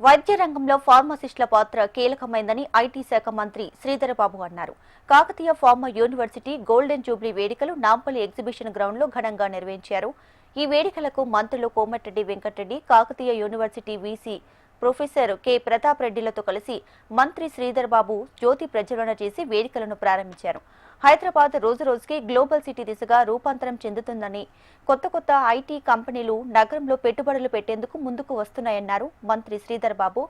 వైద్య రంగంలో ఫార్మసిస్టుల పాత్ర కీలకమైందని ఐటీ శాఖ మంత్రి శ్రీధరబాబు అన్నారు. Kakatiya pharma university golden Jubilee వేడుకలు నాంపల్లి ఎగ్జిబిషన్ గ్రౌండ్ లో ఘనంగా నిర్వహించారు. ఈ వేడుకలకు మంత్రులు Komatireddy Venkatareddy, Kakatiya university VC professor K Pratap రెడ్డిలతో కలిసి మంత్రి శ్రీధరబాబు జ్యోతి ప్రజ్వలన చేసి వేడుకలను ప్రారంభించారు. హైదరాబాద్ రోజురోజుకి గ్లోబల్ సిటీ దిశగా రూపాంతరం చెందుతుందని, కొత్త ఐటీ కంపెనీలు నగరంలో పెట్టుబడులు పెట్టేందుకు ముందుకు వస్తున్నాయన్నారు మంత్రి శ్రీధరబాబు.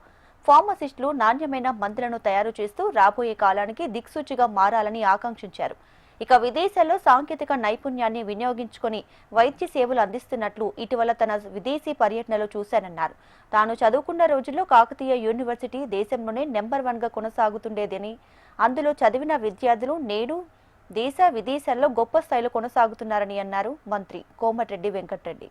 ఫార్మసిస్టులు నాణ్యమైన మందులను తయారు చేస్తూ రాబోయే కాలానికి దిక్సూచిగా మారాలని ఆకాంక్షించారు. ఇక విదేశాల్లో సాంకేతిక నైపుణ్యాన్ని వినియోగించుకుని వైద్య సేవలు అందిస్తున్నట్లు ఇటీవల తన విదేశీ పర్యటనలో చూశానన్నారు. తాను చదువుకున్న రోజుల్లో కాకతీయ యూనివర్సిటీ దేశంలోనే నెంబర్ 1గా కొనసాగుతుండేదని, అందులో చదివిన విద్యార్థులు నేడు దేశ విదేశాల్లో గొప్ప స్థాయిలో కొనసాగుతున్నారని అన్నారు మంత్రి కోమటిరెడ్డి వెంకటరెడ్డి.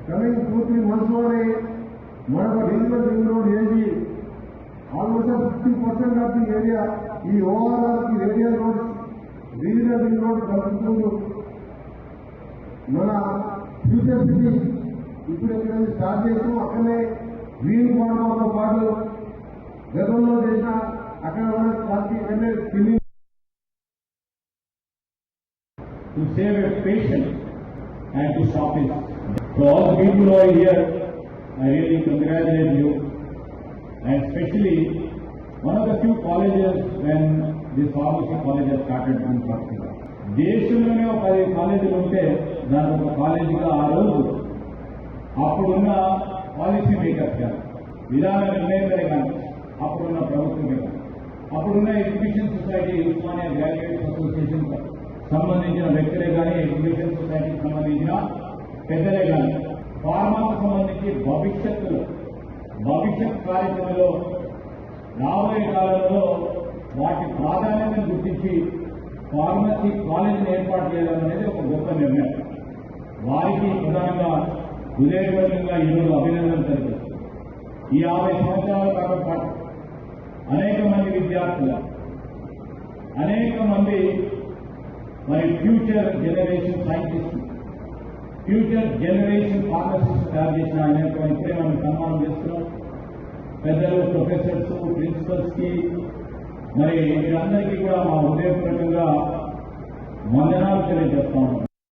coming 2-3 months లోనే మనకు రీజనల్ రింగ్ రోడ్ వేసి ఆల్మోస్ట్ 50% ఆఫ్ ది ఏరియా ఈ ఓఆర్ఆర్ కి radial road regional ring road కలుపుకుంటూ మన ఫ్యూచర్ సిటీ ఇప్పుడు ఎక్కడ స్టార్ట్ చేసాం. అక్కడనే గ్రీన్ ఫార్మాతో పాటు గతంలో చేసిన అక్కడ ఉన్న party filling to save a patient and to stop it. So all the people who are here, I really congratulate you, and especially one of the few colleges when this pharmacy college has started constructing. దేశంలోనే ఒక 10 కాలేజీలు ఉంటే దాని ఒక కాలేజీగా ఆ రోజు అప్పుడున్న policy makers కానీ విధాన నిర్ణయకరే కానీ అప్పుడున్న ప్రభుత్వమే కానీ అప్పుడున్న education society Osmania graduates association సంబంధించిన వ్యక్తులే కానీ ఎడ్యుకేషన్ సొసైటీకి సంబంధించిన పెద్దలే కానీ ఫార్మాకు సంబంధించి భవిష్యత్ కార్యక్రమంలో రాబోయే కాలంలో వాటి ప్రాధాన్యతను గుర్తించి ఫార్మసీ కాలేజీని ఏర్పాటు చేయాలనేది ఒక గొప్ప నిర్ణయం. వారికి ప్రధానంగా హృదయపూర్వకంగా ఈరోజు అభినందనలు తెలుపుతారు. ఈ 50 సంవత్సరాల కాలం పాటు అనేక మంది విద్యార్థులు, అనేక మంది మరి future generation scientist, future generation pharmacist తయారు చేసిన ఆయన ఇప్పుడే మనం సన్మానం చేస్తున్నాం. పెద్దలు, ప్రొఫెసర్స్, ప్రిన్సిపల్స్ కి మరి వీరందరికీ కూడా మా హృదయపూర్వకంగా వందనాలు తెలియజేస్తా ఉన్నాం.